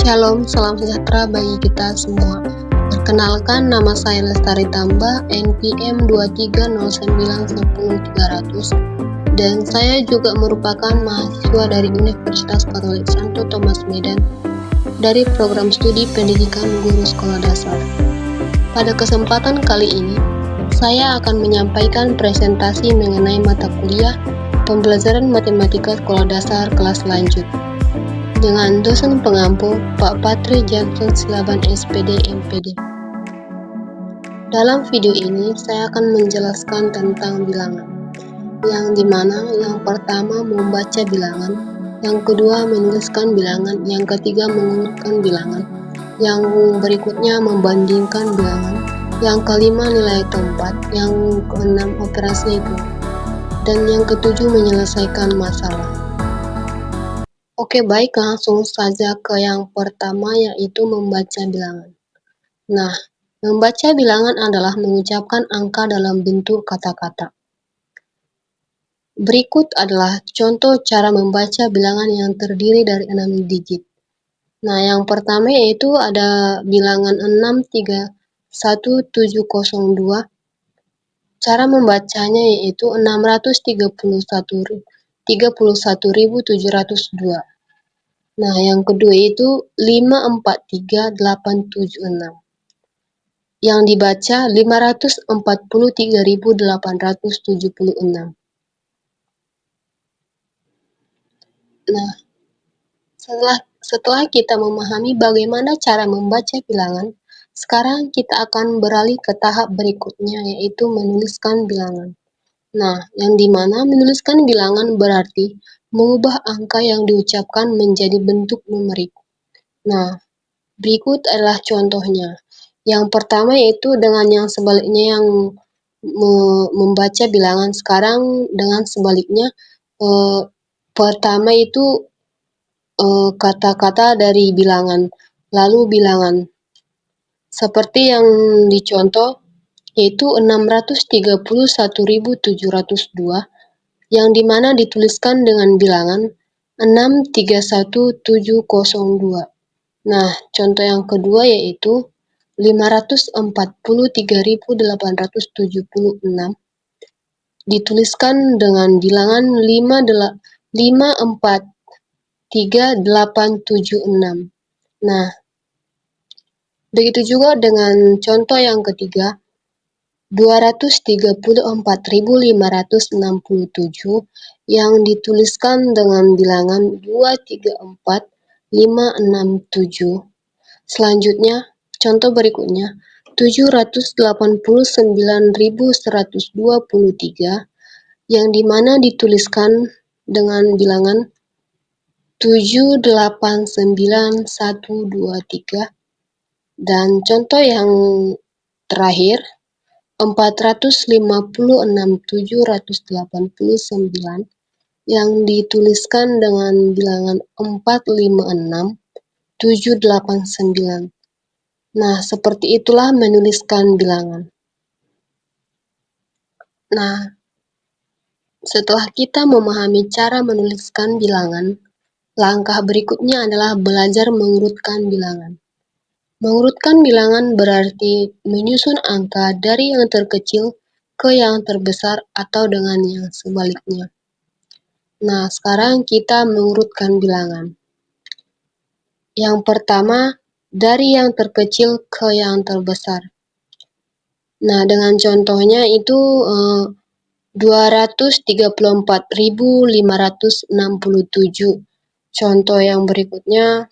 Shalom, salam sejahtera bagi kita semua. Perkenalkan, nama saya Lestari Tamba, NPM 2309100300, dan saya juga merupakan mahasiswa dari Universitas Katolik Santo Thomas Medan dari program studi pendidikan guru sekolah dasar. Pada kesempatan kali ini, saya akan menyampaikan presentasi mengenai mata kuliah pembelajaran matematika sekolah dasar kelas lanjut dengan dosen pengampu Pak Patri Johnson Silaban SPD MPD. Dalam video ini saya akan menjelaskan tentang bilangan, yang dimana yang pertama membaca bilangan, yang kedua menuliskan bilangan, yang ketiga mengurutkan bilangan, yang berikutnya membandingkan bilangan, yang kelima nilai tempat, yang keenam operasi hitung, dan yang ketujuh menyelesaikan masalah. Oke, baik, langsung saja ke yang pertama, yaitu membaca bilangan. Nah, membaca bilangan adalah mengucapkan angka dalam bentuk kata-kata. Berikut adalah contoh cara membaca bilangan yang terdiri dari 6 digit. Nah, yang pertama yaitu ada bilangan 6311702. Cara membacanya yaitu 631.702. Nah, yang kedua itu 543876. Yang dibaca 543.876. Nah, setelah kita memahami bagaimana cara membaca bilangan, sekarang kita akan beralih ke tahap berikutnya, yaitu menuliskan bilangan. Nah, yang dimana menuliskan bilangan berarti mengubah angka yang diucapkan menjadi bentuk numerik. Nah, berikut adalah contohnya. Yang pertama yaitu dengan yang sebaliknya, yang membaca bilangan. Sekarang dengan sebaliknya, pertama itu kata-kata dari bilangan, lalu bilangan. Seperti yang dicontoh, yaitu 631.702, yang dimana dituliskan dengan bilangan 631702. Nah, contoh yang kedua yaitu 543.876, dituliskan dengan bilangan 543.876. Nah, begitu juga dengan contoh yang ketiga, 234.567, yang dituliskan dengan bilangan 234567. Selanjutnya, contoh berikutnya, 789.123, yang dimana dituliskan dengan bilangan 789123. Dan contoh yang terakhir, 456.789, yang dituliskan dengan bilangan 456.789. Nah, seperti itulah menuliskan bilangan. Nah, setelah kita memahami cara menuliskan bilangan, langkah berikutnya adalah belajar mengurutkan bilangan. Mengurutkan bilangan berarti menyusun angka dari yang terkecil ke yang terbesar atau dengan yang sebaliknya. Nah, sekarang kita mengurutkan bilangan. Yang pertama, dari yang terkecil ke yang terbesar. Nah, dengan contohnya itu 234.567. Contoh yang berikutnya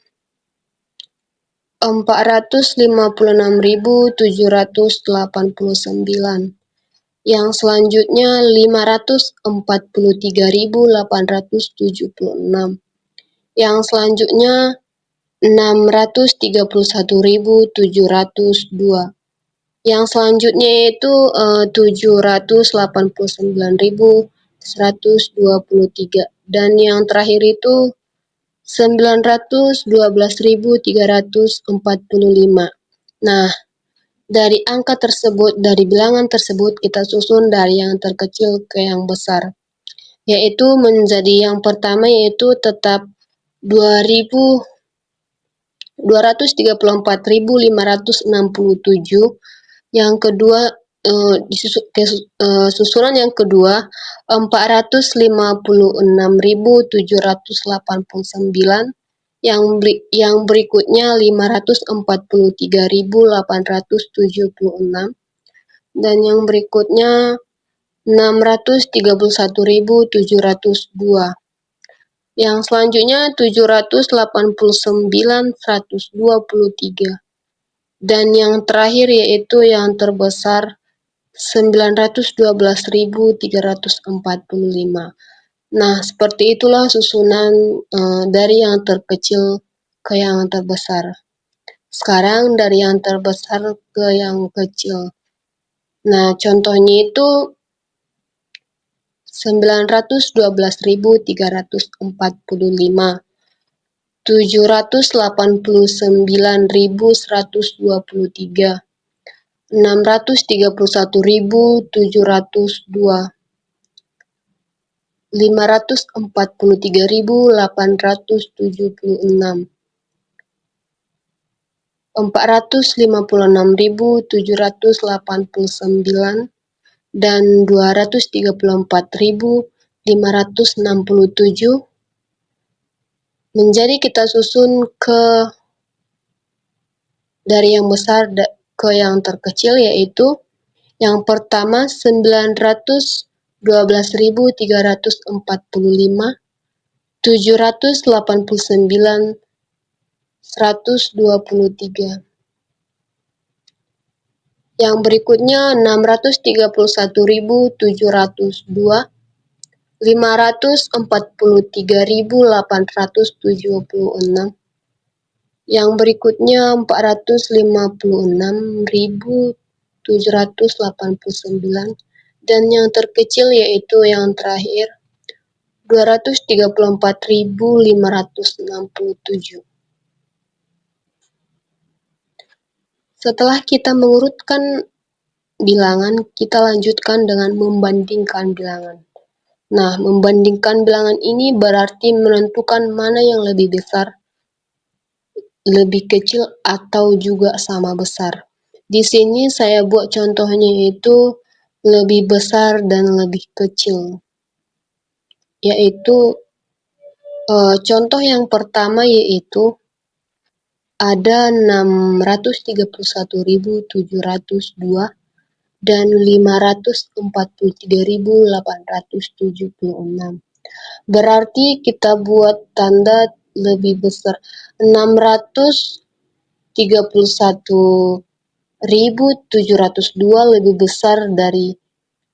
456.789. Yang selanjutnya 543.876. Yang selanjutnya 631.702. Yang selanjutnya yaitu 789.123. Dan yang terakhir itu 912.345. Nah, dari angka tersebut, dari bilangan tersebut, kita susun dari yang terkecil ke yang besar. Yaitu menjadi yang pertama yaitu tetap 2000 234.567. Yang kedua, susulan yang kedua 456.789. Yang berikutnya 543.876, dan yang berikutnya 631.702. Yang selanjutnya 789.123. Dan yang terakhir yaitu yang terbesar 912.345. Nah, seperti itulah susunan dari yang terkecil ke yang terbesar. Sekarang dari yang terbesar ke yang kecil. Nah, contohnya itu 912.345, 789.123, 631.702, 543.876, 456.789, dan 234.567. Menjadi kita susun dari yang besar ke yang terkecil, yaitu yang pertama 912.345, 789.123. Yang berikutnya 631.702, 543.876. Yang berikutnya 456.789, dan yang terkecil yaitu yang terakhir 234.567. Setelah kita mengurutkan bilangan, kita lanjutkan dengan membandingkan bilangan. Nah, membandingkan bilangan ini berarti menentukan mana yang lebih besar, lebih kecil, atau juga sama besar. Di sini saya buat contohnya itu lebih besar dan lebih kecil. Yaitu contoh yang pertama yaitu ada 631.702 dan 543.876. Berarti kita buat tanda lebih besar. 631.702 lebih besar dari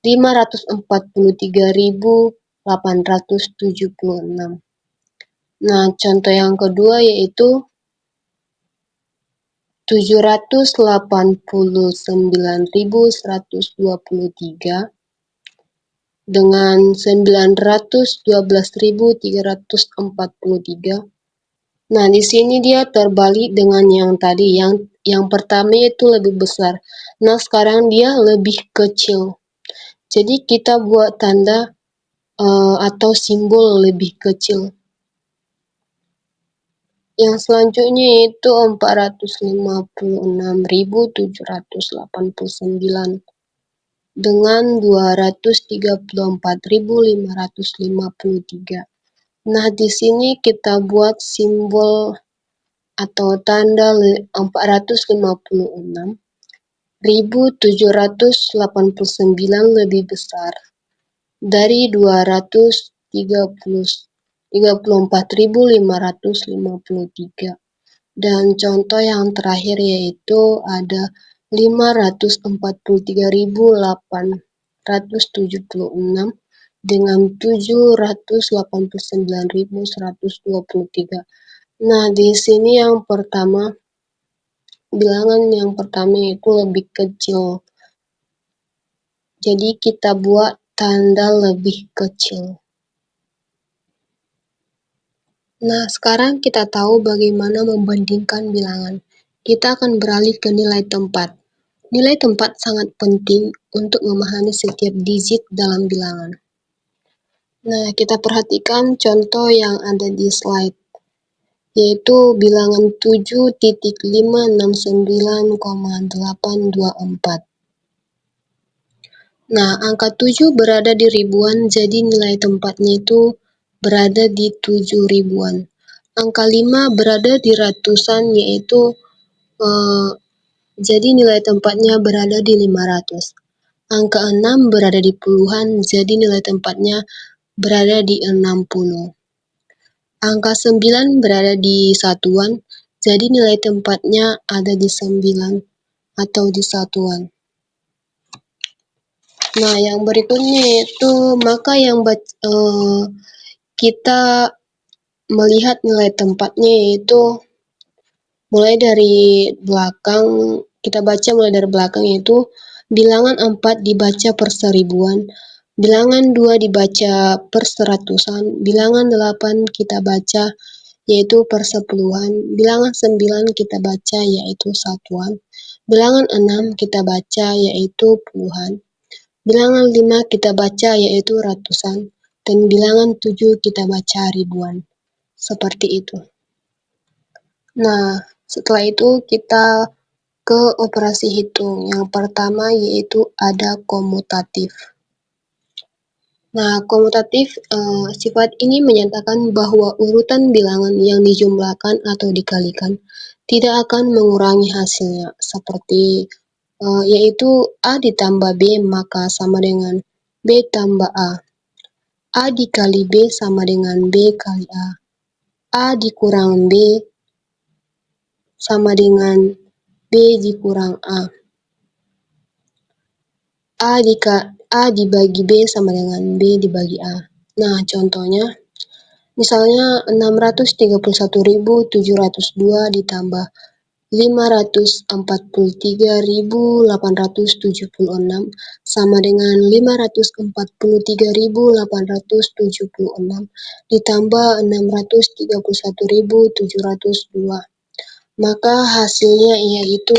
543.876. Nah, contoh yang kedua yaitu 789.123 dengan 912.343. Nah, di sini dia terbalik dengan yang tadi. Yang pertama itu lebih besar. Nah, sekarang dia lebih kecil. Jadi kita buat tanda atau simbol lebih kecil. Yang selanjutnya itu 456.789 dengan 234.553. Nah, di sini kita buat simbol atau tanda 456.789 lebih besar dari 234.553. Dan contoh yang terakhir yaitu ada 543.876 dengan 789.123. Nah, di sini yang pertama, bilangan yang pertama itu lebih kecil. Jadi kita buat tanda lebih kecil. Nah, sekarang kita tahu bagaimana membandingkan bilangan. Kita akan beralih ke nilai tempat. Nilai tempat sangat penting untuk memahami setiap digit dalam bilangan. Nah, kita perhatikan contoh yang ada di slide. yaitu bilangan 7,569,824. Nah, angka 7 berada di ribuan, jadi nilai tempatnya itu berada di 7 ribuan. Angka 5 berada di ratusan, yaitu jadi nilai tempatnya berada di 500. Angka 6 berada di puluhan, jadi nilai tempatnya berada di 60. Angka 9 berada di satuan, jadi nilai tempatnya ada di 9 atau di satuan. Nah, yang berikutnya itu maka kita melihat nilai tempatnya yaitu kita baca mulai dari belakang, yaitu bilangan 4 dibaca per seribuan, bilangan 2 dibaca per seratusan, bilangan 8 kita baca yaitu per sepuluhan, bilangan 9 kita baca yaitu satuan, bilangan 6 kita baca yaitu puluhan, bilangan 5 kita baca yaitu ratusan, dan bilangan 7 kita baca ribuan. Seperti itu. Nah, setelah itu kita ke operasi hitung. Yang pertama yaitu ada komutatif. Nah, komutatif sifat ini menyatakan bahwa urutan bilangan yang dijumlahkan atau dikalikan tidak akan mengurangi hasilnya, seperti yaitu A ditambah B maka sama dengan B tambah A. A dikali B sama dengan B kali A. A dikurang B sama dengan B dikurang A. A dibagi B sama dengan B dibagi A. Nah, contohnya, misalnya 631.702 ditambah 543.876 sama dengan 543.876 ditambah 631.702. Maka hasilnya itu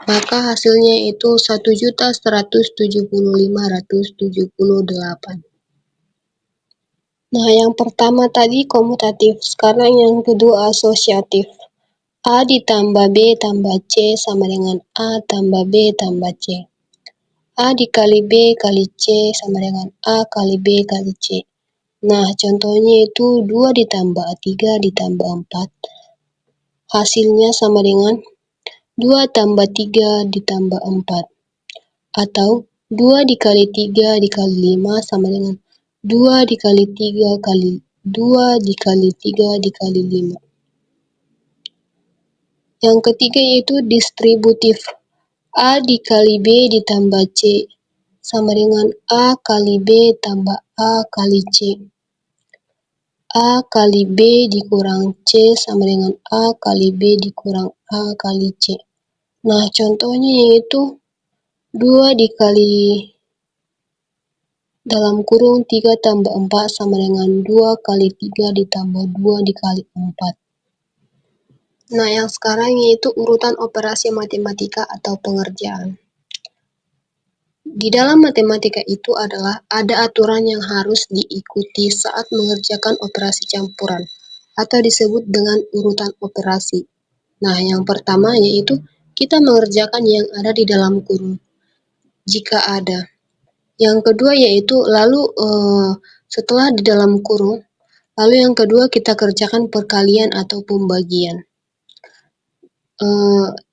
1.175.178. Nah, yang pertama tadi komutatif, sekarang yang kedua asosiatif. A ditambah B tambah C sama dengan A tambah B tambah C. A dikali B kali C sama dengan A kali B kali C. Nah, contohnya itu 2 ditambah 3 ditambah 4. Hasilnya sama dengan 2 tambah 3 ditambah 4. Atau 2 dikali 3 dikali 5 sama dengan 2 dikali 3 kali 2 dikali 3 dikali 5. Yang ketiga yaitu distributif. A dikali B ditambah C sama dengan A kali B tambah A kali C. A kali B dikurang C sama dengan A kali B dikurang A kali C. Nah, contohnya yaitu 2 dikali dalam kurung 3 tambah 4 sama dengan 2 kali 3 ditambah 2 dikali 4. Nah, yang sekarang yaitu urutan operasi matematika atau pengerjaan. Di dalam matematika itu adalah ada aturan yang harus diikuti saat mengerjakan operasi campuran atau disebut dengan urutan operasi. Nah, yang pertama yaitu kita mengerjakan yang ada di dalam kurung jika ada. Yang kedua yaitu setelah di dalam kurung, lalu yang kedua kita kerjakan perkalian atau pembagian.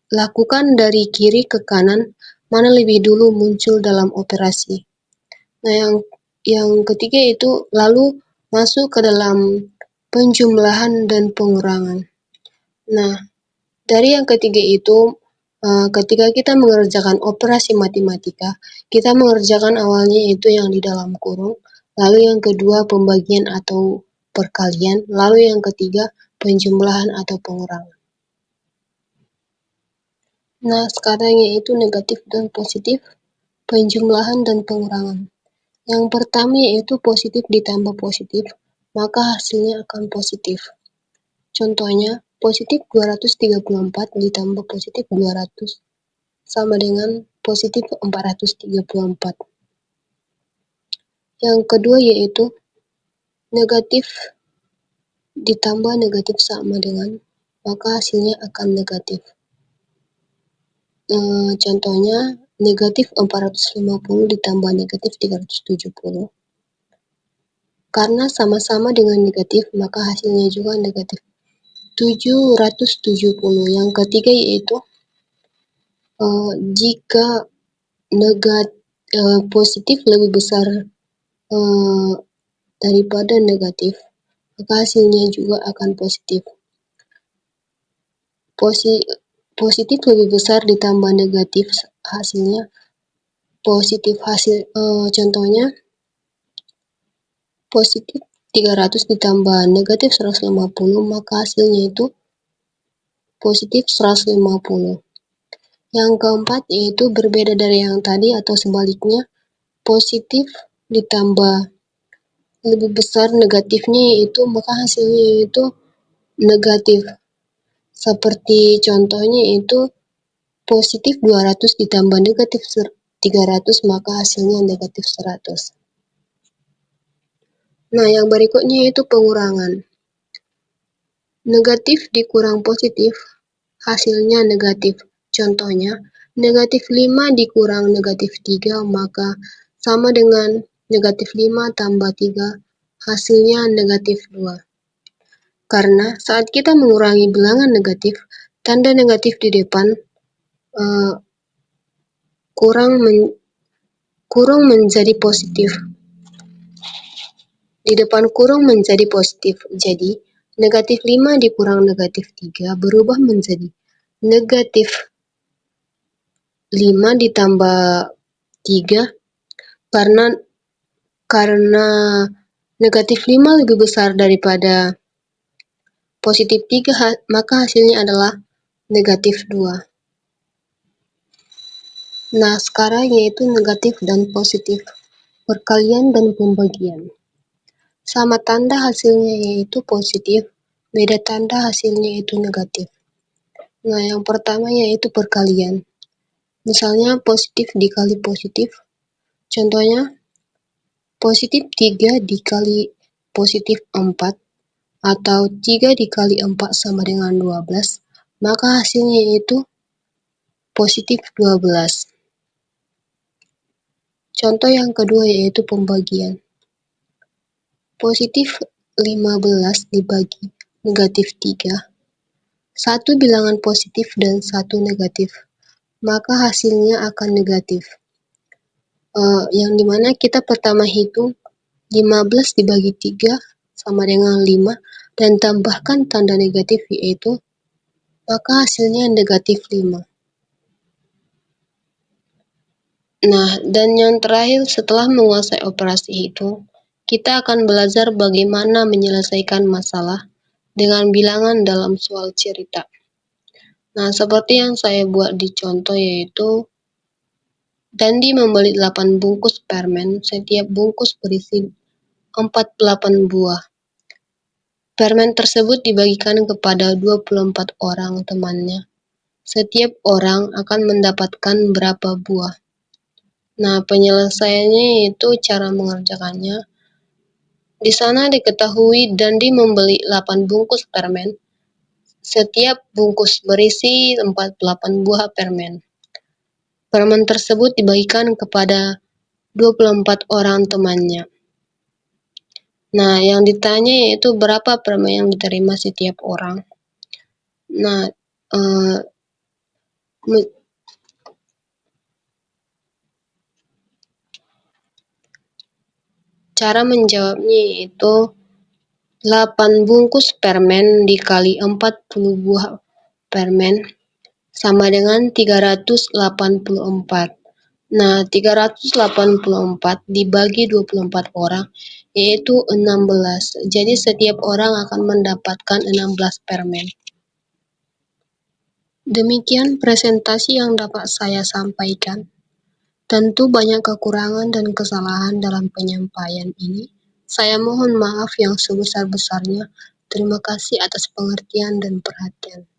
Lakukan dari kiri ke kanan, mana lebih dulu muncul dalam operasi. Nah, yang ketiga itu lalu masuk ke dalam penjumlahan dan pengurangan. Nah, dari yang ketiga itu, ketika kita mengerjakan operasi matematika, kita mengerjakan awalnya itu yang di dalam kurung, lalu yang kedua pembagian atau perkalian, lalu yang ketiga penjumlahan atau pengurangan. Nah, sekarang yaitu negatif dan positif, penjumlahan dan pengurangan. Yang pertama yaitu positif ditambah positif, maka hasilnya akan positif. Contohnya, positif 234 ditambah positif 200 sama dengan positif 434. Yang kedua yaitu Negatif ditambah negatif sama dengan, maka hasilnya akan negatif. Contohnya, negatif 450 ditambah negatif 370. Karena sama-sama dengan negatif, maka hasilnya juga negatif 770. Yang ketiga yaitu jika positif lebih besar daripada negatif, maka hasilnya juga akan positif. Positif lebih besar ditambah negatif, hasilnya positif. Contohnya, positif 300 ditambah negatif 150, maka hasilnya itu positif 150. Yang keempat yaitu berbeda dari yang tadi atau sebaliknya, positif ditambah lebih besar negatifnya yaitu, maka hasilnya itu negatif. Seperti contohnya itu positif 200 ditambah negatif 300, maka hasilnya negatif 100. Nah, yang berikutnya itu pengurangan. Negatif dikurang positif, hasilnya negatif. Contohnya, negatif 5 dikurang negatif 3, maka sama dengan negatif 5 tambah 3, hasilnya negatif 2. Karena saat kita mengurangi bilangan negatif, tanda negatif di depan kurung menjadi positif. Di depan kurung menjadi positif. Jadi, negatif 5 dikurang negatif 3 berubah menjadi negatif 5 ditambah 3, karena negatif 5 lebih besar daripada positif 3, maka hasilnya adalah negatif 2. Nah, sekarang yaitu negatif dan positif, perkalian dan pembagian. Sama tanda hasilnya yaitu positif, beda tanda hasilnya itu negatif. Nah, yang pertama yaitu perkalian. Misalnya positif dikali positif. Contohnya, positif 3 dikali positif 4, atau 3 dikali 4 sama dengan 12, maka hasilnya yaitu positif 12. Contoh yang kedua yaitu pembagian. Positif 15 dibagi negatif 3. Satu bilangan positif dan satu negatif, maka hasilnya akan negatif. Yang dimana kita pertama hitung 15 dibagi 3 sama dengan 5, dan tambahkan tanda negatif yaitu, maka hasilnya negatif 5. Nah, dan yang terakhir setelah menguasai operasi hitung, kita akan belajar bagaimana menyelesaikan masalah dengan bilangan dalam soal cerita. Nah, seperti yang saya buat di contoh yaitu, Dandi membeli 8 bungkus permen, setiap bungkus berisi 48 buah. Permen tersebut dibagikan kepada 24 orang temannya. Setiap orang akan mendapatkan berapa buah? Nah, penyelesaiannya itu cara mengerjakannya. Di sana diketahui Dandi membeli 8 bungkus permen. Setiap bungkus berisi 48 buah permen. Permen tersebut dibagikan kepada 24 orang temannya. Nah, yang ditanya yaitu berapa permen yang diterima setiap orang. Nah, cara menjawabnya yaitu 8 bungkus permen dikali 40 buah permen sama dengan 384. Nah, 384 dibagi 24 orang yaitu 16. Jadi setiap orang akan mendapatkan 16 permen. Demikian presentasi yang dapat saya sampaikan. Tentu banyak kekurangan dan kesalahan dalam penyampaian ini. Saya mohon maaf yang sebesar-besarnya. Terima kasih atas pengertian dan perhatian.